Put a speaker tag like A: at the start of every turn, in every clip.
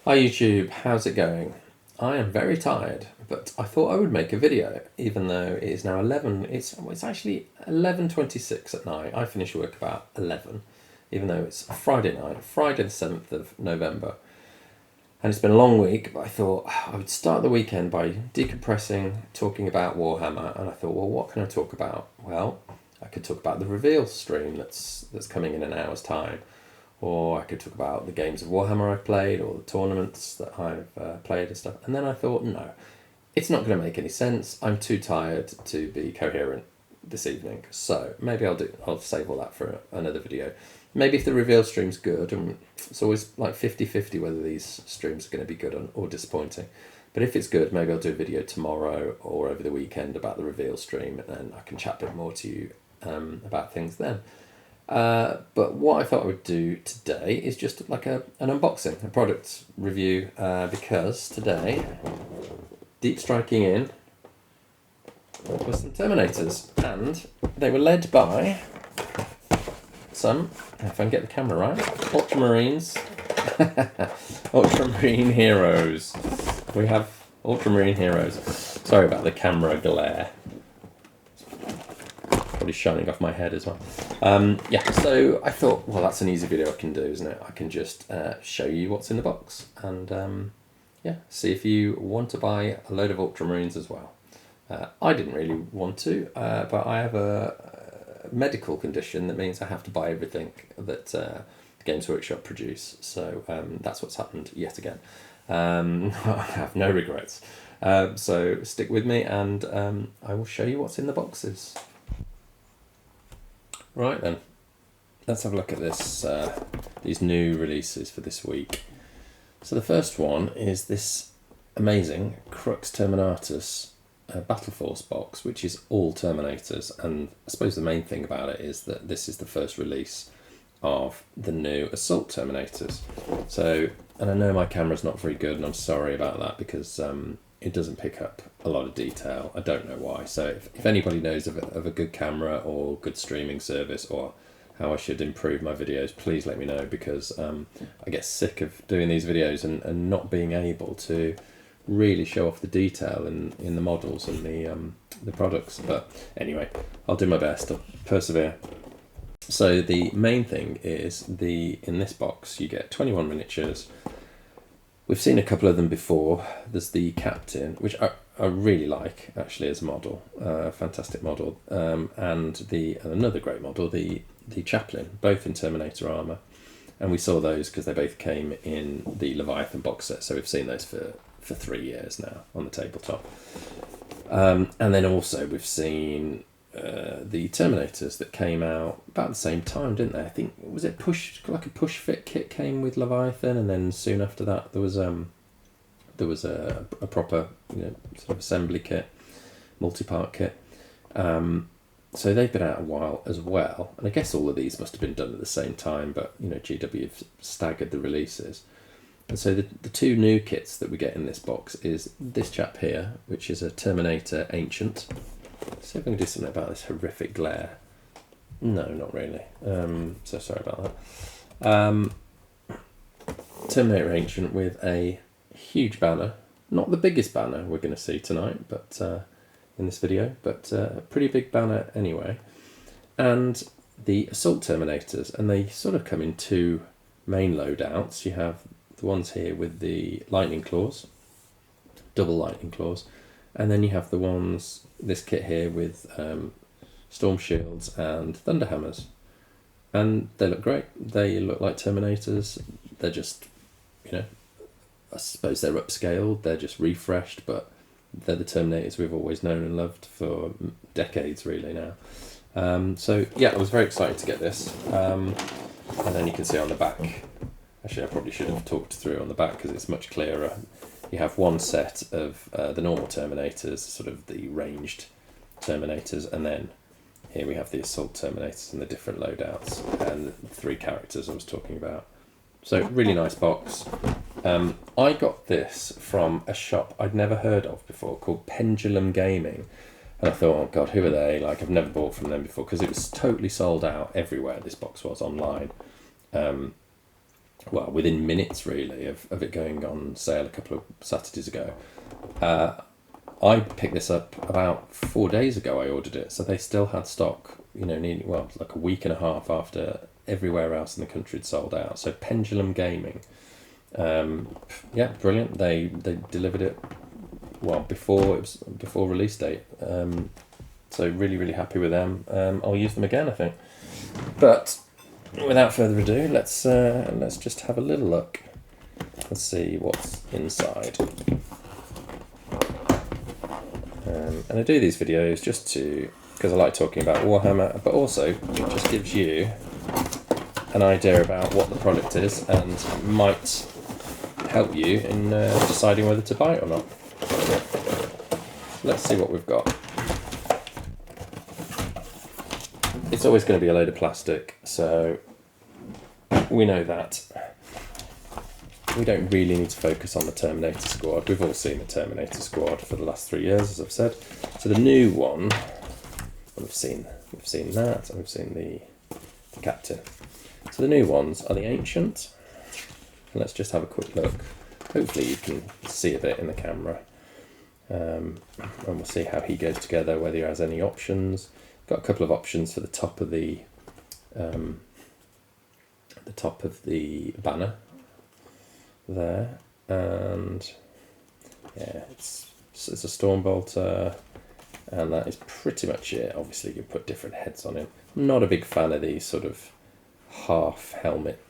A: Hi YouTube, how's it going? I am very tired, but I thought I would make a video, even though it is now 11. It's actually 11:26 at night. I finish work about 11, even though it's Friday night, Friday the 7th of November. And it's been a long week, but I thought I would start the weekend by decompressing, talking about Warhammer. And I thought, well, what can I talk about? Well, I could talk about the reveal stream that's coming in an hour's time. Or I could talk about the games of Warhammer I've played, or the tournaments that I've played and stuff. And then I thought, no, it's not going to make any sense. I'm too tired to be coherent this evening. So maybe I'll save all that for another video. Maybe if the reveal stream's good, and it's always like 50-50 whether these streams are going to be good or disappointing. But if it's good, maybe I'll do a video tomorrow or over the weekend about the reveal stream, and then I can chat a bit more to you about things then. But what I thought I would do today is just like an unboxing, a product review, because today, deep striking in was some Terminators, and they were led by some, if I can get the camera right, Ultramarines, Ultramarine heroes. We have Ultramarine heroes. Sorry about the camera glare. Probably shining off my head as well. Yeah, so I thought, well, that's an easy video I can do, isn't it? I can just show you what's in the box and yeah, see if you want to buy a load of Ultramarines as well. I didn't really want to, but I have a medical condition that means I have to buy everything that Games Workshop produce. So that's what's happened yet again. I have no regrets. So stick with me and I will show you what's in the boxes. Right then, let's have a look at this. These new releases for this week. So the first one is this amazing Crux Terminatus Battle Force box, which is all Terminators. And I suppose the main thing about it is that this is the first release of the new Assault Terminators. So, and I know my camera's not very good, and I'm sorry about that because it doesn't pick up a lot of detail. I don't know why. So if anybody knows of a good camera or good streaming service or how I should improve my videos, please let me know, because I get sick of doing these videos and not being able to really show off the detail in the models and the products. But anyway, I'll do my best. I'll persevere. So the main thing is in this box you get 21 miniatures. We've seen a couple of them before. There's the Captain, which I really like actually as a model, fantastic model, and another great model, the Chaplain, both in Terminator armour, and we saw those because they both came in the Leviathan box set. So we've seen those for 3 years now on the tabletop, and then also we've seen the Terminators that came out about the same time, didn't they? I think, was it like a push fit kit came with Leviathan, and then soon after that there was a proper, sort of assembly kit, multi-part kit. So they've been out a while as well, and I guess all of these must have been done at the same time, but GW have staggered the releases. And so the two new kits that we get in this box is this chap here, which is a Terminator Ancient. See if I can do something about this horrific glare. No, not really. So sorry about that. Terminator Ancient with a huge banner. Not the biggest banner we're going to see tonight, but in this video, but a pretty big banner anyway. And the Assault Terminators, and they sort of come in two main loadouts. You have the ones here with the lightning claws, double lightning claws, and then you have the ones, this kit here with storm shields and thunderhammers, and they look great. They look like Terminators. They're just, I suppose they're upscaled, they're just refreshed, but they're the Terminators we've always known and loved for decades really now. So yeah, I was very excited to get this, and then you can see on the back, actually I probably should have talked through on the back because it's much clearer. You have one set of the normal Terminators, sort of the ranged Terminators, and then here we have the Assault Terminators and the different loadouts and the three characters I was talking about. So really nice box. I got this from a shop I'd never heard of before called Pendulum Gaming, and I thought, oh god, who are they? Like, I've never bought from them before because it was totally sold out everywhere. This box was online. well, within minutes really of it going on sale a couple of Saturdays ago. I picked this up about 4 days ago. I ordered it, so they still had stock. Like a week and a half after everywhere else in the country had sold out. So Pendulum Gaming, brilliant. They delivered it before release date. So really happy with them. I'll use them again, I think. But without further ado, let's just have a little look and see what's inside. And I do these videos just because I like talking about Warhammer, but also it just gives you an idea about what the product is and might help you in deciding whether to buy it or not. Let's see what we've got. It's always going to be a load of plastic, so we know that. We don't really need to focus on the Terminator squad. We've all seen the Terminator squad for the last 3 years, as I've said. So the new one, we've seen that, and we've seen the captain. So the new ones are the Ancient. And let's just have a quick look. Hopefully you can see a bit in the camera. And we'll see how he goes together, whether he has any options. Got a couple of options for the top of the banner there, and yeah, it's a Stormbolter, and that is pretty much it. Obviously you put different heads on him. I'm not a big fan of these sort of half helmet.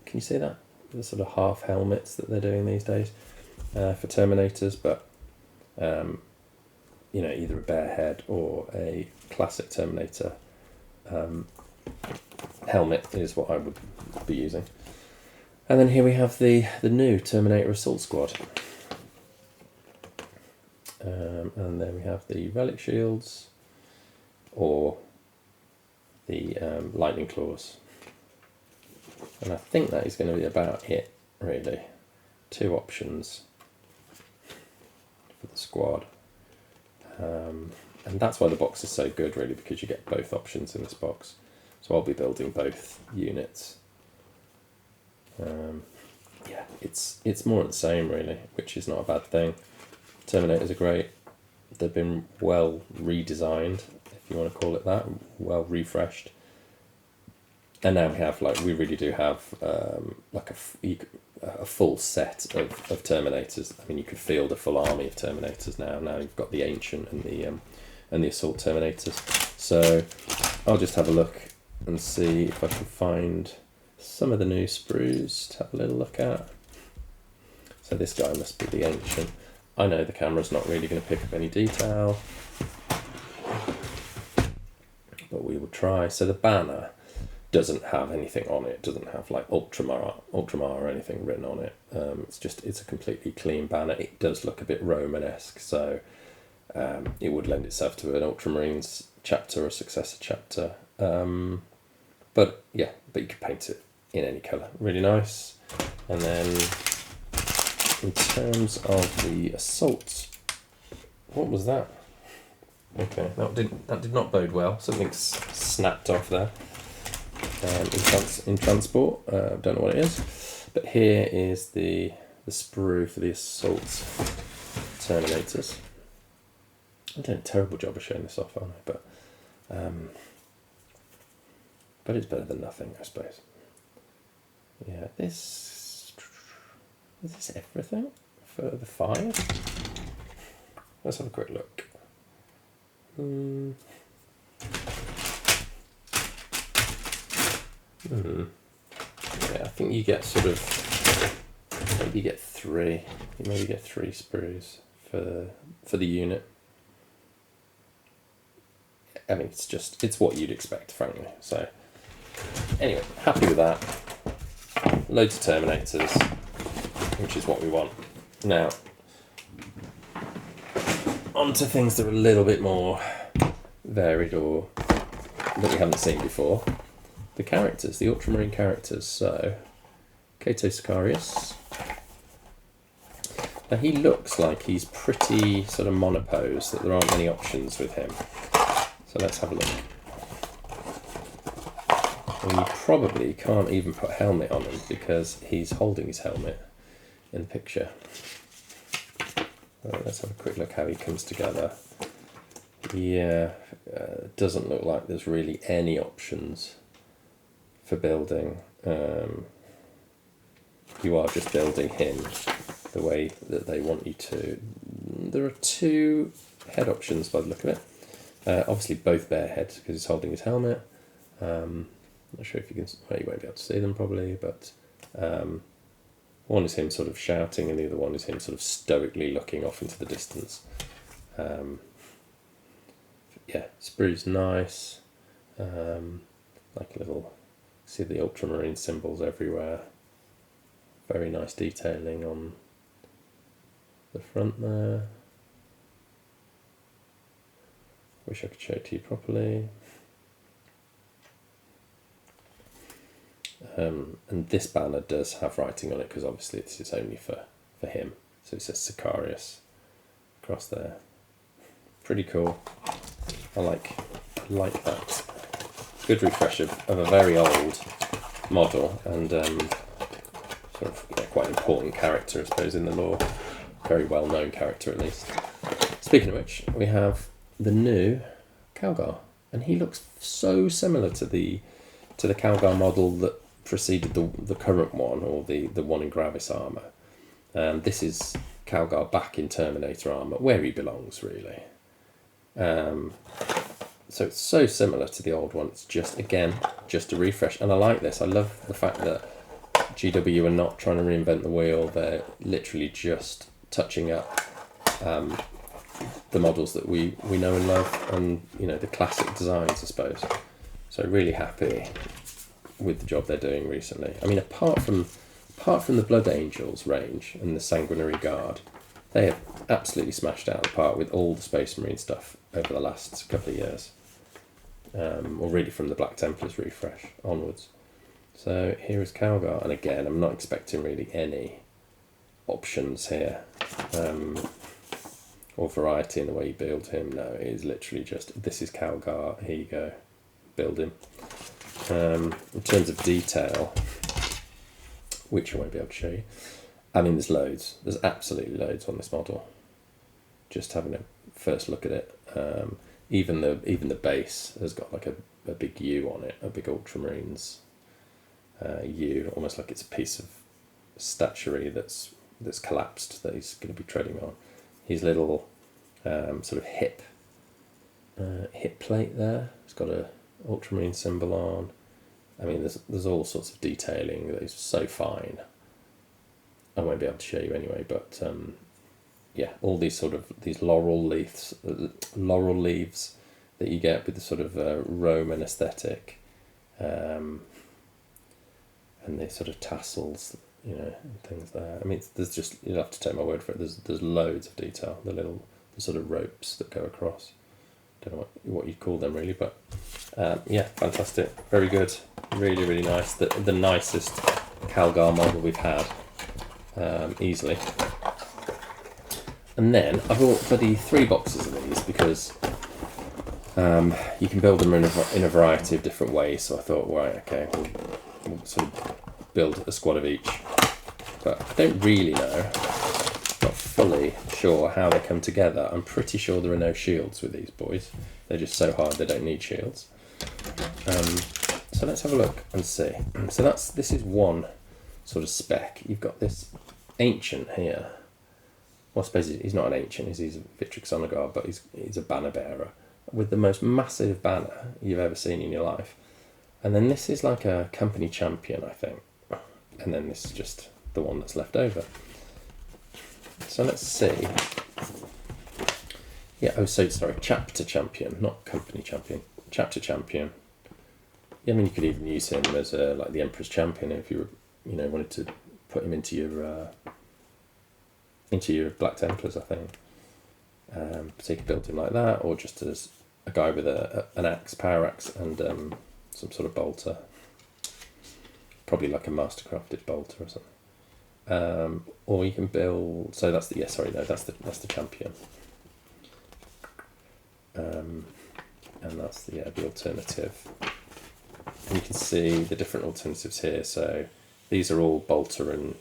A: Can you see that? The sort of half helmets that they're doing these days for Terminators, but either a bare head or a classic Terminator helmet is what I would be using. And then here we have the new Terminator Assault Squad. And then we have the Relic Shields or the Lightning Claws. And I think that is going to be about it, really. 2 options for the squad. And that's why the box is so good, really, because you get both options in this box. So I'll be building both units. It's more of the same, really, which is not a bad thing. Terminators are great. They've been well redesigned, if you want to call it that, well refreshed. And now we really do have a full set of Terminators. I mean, you could field a full army of Terminators now. Now you've got the Ancient and the Assault Terminators. So I'll just have a look and see if I can find some of the new sprues to have a little look at. So this guy must be the Ancient. I know the camera's not really going to pick up any detail, but we will try. So the banner doesn't have anything on it. Doesn't have like Ultramar or anything written on it. It's a completely clean banner. It does look a bit Romanesque, so it would lend itself to an Ultramarines chapter or successor chapter. But you could paint it in any colour. Really nice. And then in terms of the Assault, what was that? Okay, that did not bode well. Something's snapped off there. In transport, don't know what it is, but here is the sprue for the Assault Terminators. I'm doing a terrible job of showing this off, aren't I? But it's better than nothing, I suppose. Yeah, is this everything for the 5? Let's have a quick look. Yeah, I think you get maybe you get 3. You maybe get 3 sprues for the unit. I mean, it's what you'd expect, frankly. So anyway, happy with that. Loads of Terminators, which is what we want. Now, on to things that are a little bit more varied or that we haven't seen before. The characters, the Ultramarine characters. So, Cato Sicarius. Now he looks like he's pretty sort of monopose, that there aren't many options with him. So let's have a look. I mean, you probably can't even put a helmet on him because he's holding his helmet in the picture. Let's have a quick look how he comes together. Yeah, doesn't look like there's really any options for building. You are just building him the way that they want you to. There are 2 head options by the look of it. Obviously both bare heads because he's holding his helmet. Not sure if you can, well, you won't be able to see them probably, but one is him sort of shouting and the other one is him sort of stoically looking off into the distance. Yeah, sprue's nice. Like a little, see the Ultramarine symbols everywhere. Very nice detailing on the front there. Wish I could show it to you properly. And this banner does have writing on it because obviously this is only for him. So it says Sicarius across there. Pretty cool. I like that. Good refresh of a very old model and sort of quite an important character, I suppose, in the lore. Very well known character at least. Speaking of which, we have the new Calgar, and he looks so similar to the Calgar model that preceded the current one, or the one in Gravis armour. This is Calgar back in Terminator armour, where he belongs really. So it's so similar to the old one. It's just a refresh, and I like this. I love the fact that GW are not trying to reinvent the wheel. They're literally just touching up the models that we know and love, and the classic designs, I suppose. So really happy with the job they're doing recently. I mean, apart from the Blood Angels range and the Sanguinary Guard, they have absolutely smashed out the park with all the Space Marine stuff over the last couple of years, or really from the Black Templars refresh onwards. So here is Calgar, and again, I'm not expecting really any options here, or variety in the way you build him. No, it is literally just, this is Calgar, here you go, build him. In terms of detail, which I won't be able to show you, I mean, there's loads. There's absolutely loads on this model. Just having a first look at it, even the base has got like a big U on it, a big Ultramarines U, almost like it's a piece of statuary that's collapsed that he's going to be treading on. His little sort of hip plate there. It's got a Ultramarine symbol on. I mean, there's all sorts of detailing that is so fine. I won't be able to show you anyway, but yeah, all these laurel leaves that you get with the sort of Roman aesthetic, and the sort of tassels, and things there. I mean, there's just, you'll have to take my word for it. There's loads of detail. The sort of ropes that go across. Don't know what you'd call them really, but yeah, fantastic, very good, really really nice. The nicest Calgar model we've had, easily. And then I bought bloody 3 boxes of these because you can build them in a variety of different ways. So I thought, right, okay, we'll sort of build a squad of each, but I don't really know. Not fully sure how they come together. I'm pretty sure there are no shields with these boys. They're just so hard they don't need shields. So let's have a look and see. So this is one sort of spec. You've got this ancient here. Well, I suppose he's not an ancient. He's a Victrix Honor Guard, but he's a banner bearer with the most massive banner you've ever seen in your life. And then this is like a company champion, I think. And then this is just the one that's left over. So let's see. Yeah, sorry, chapter champion, not company champion. Chapter champion. Yeah, I mean, you could even use him as like the Emperor's champion if you were, wanted to put him into your Black Templars, I think. So you could build him like that, or just as a guy with an axe, power axe, and some sort of bolter. Probably like a mastercrafted bolter or something. Or you can build. So that's that's the champion. And that's the alternative. And you can see the different alternatives here. So these are all bolter and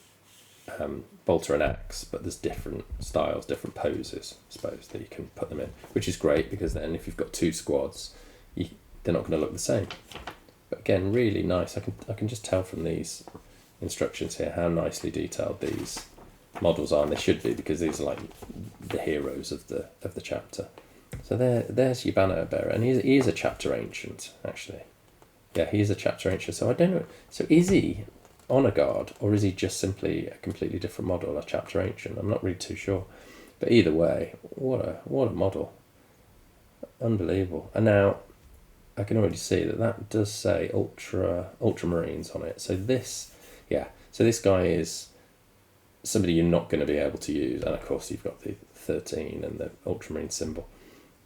A: axe, but there's different styles, different poses, I suppose, that you can put them in, which is great because then if you've got two squads, they're not going to look the same. But again, really nice. I can just tell from these instructions here how nicely detailed these models are, and they should be because these are like the heroes of the chapter. So there's your banner bearer, and he is a chapter ancient actually. Yeah, he is a chapter ancient. So I don't know. So is he honor guard, or is he just simply a completely different model, a chapter ancient? I'm not really too sure. But either way, what a model. Unbelievable. And now I can already see that does say Ultramarines on it. So this guy is somebody you're not going to be able to use, and of course you've got the 13 and the Ultramarine symbol.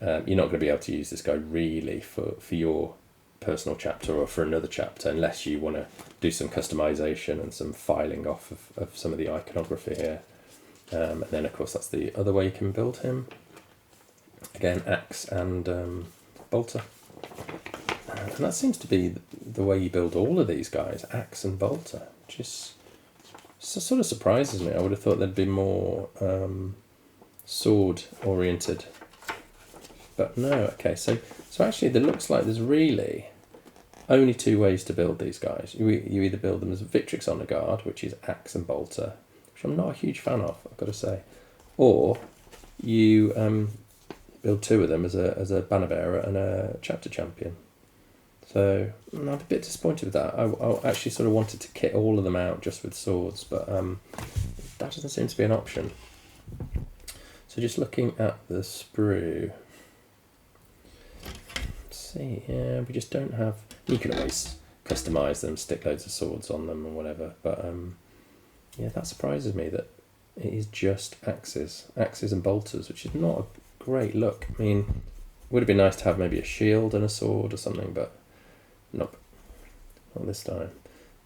A: You're not going to be able to use this guy really for your personal chapter or for another chapter unless you want to do some customization and some filing off of some of the iconography here. And then of course that's the other way you can build him. Again, axe and bolter. And that seems to be the way you build all of these guys, axe and bolter, which is sort of surprises me. I would have thought they'd be more sword oriented, but no. Okay, so actually it looks like there's really only two ways to build these guys. You either build them as Victrix Honor Guard, which is axe and bolter, which I'm not a huge fan of, I've got to say, or you build two of them as a banner bearer and a chapter champion. So I'm a bit disappointed with that. I actually sort of wanted to kit all of them out just with swords, but that doesn't seem to be an option. So just looking at the sprue, let's see, yeah, we just don't have. You can always customise them, stick loads of swords on them and whatever, but yeah, that surprises me that it is just axes and bolters, which is not a great look. I mean, it would have been nice to have maybe a shield and a sword or something, but nope, not this time.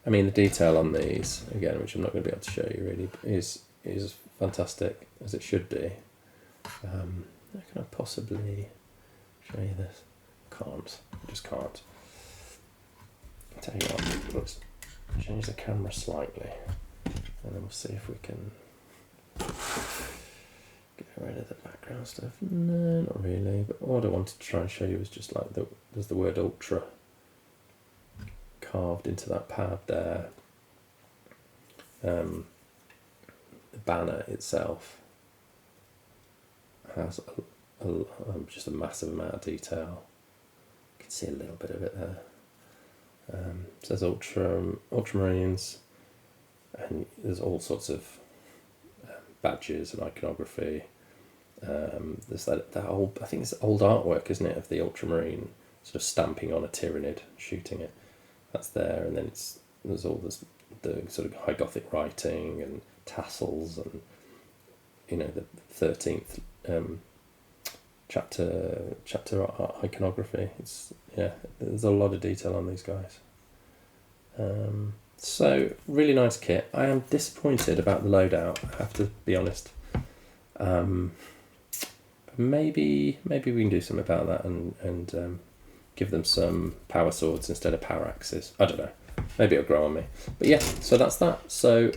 A: I mean, the detail on these, again, which I'm not going to be able to show you really, is fantastic, as it should be. How can I possibly show you this? Can't. I just can't. I'll tell you what, let's change the camera slightly, and then we'll see if we can get rid of the background stuff. No, not really, but what I wanted to try and show you was just like there's the word Ultra carved into that pad there. The banner itself has just a massive amount of detail. You can see a little bit of it there. It says Ultramarines, and there's all sorts of badges and iconography. There's that old, I think it's old artwork, isn't it, of the Ultramarine sort of stamping on a Tyranid, shooting it. That's there, and then there's all the sort of high Gothic writing and tassels, and the 13th chapter iconography. There's a lot of detail on these guys. So really nice kit. I am disappointed about the loadout, I have to be honest. Maybe we can do something about that and give them some power swords instead of power axes. I don't know. Maybe it'll grow on me. But yeah, so that's that. So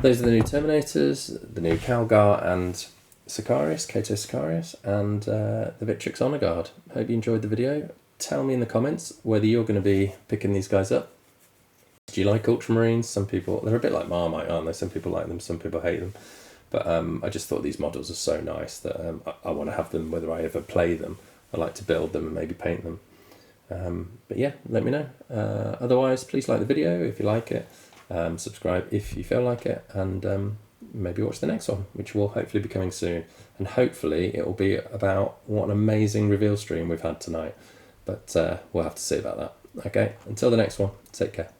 A: those are the new Terminators, the new Calgar and Sicarius, Cato Sicarius, and the Victrix Honor Guard. Hope you enjoyed the video. Tell me in the comments whether you're going to be picking these guys up. Do you like Ultramarines? Some people, they're a bit like Marmite, aren't they? Some people like them, some people hate them. But I just thought these models are so nice that I want to have them whether I ever play them. I like to build them and maybe paint them. But yeah, let me know. Otherwise, please like the video if you like it. Subscribe if you feel like it. And maybe watch the next one, which will hopefully be coming soon. And hopefully it will be about what an amazing reveal stream we've had tonight. But we'll have to see about that. Okay, until the next one, take care.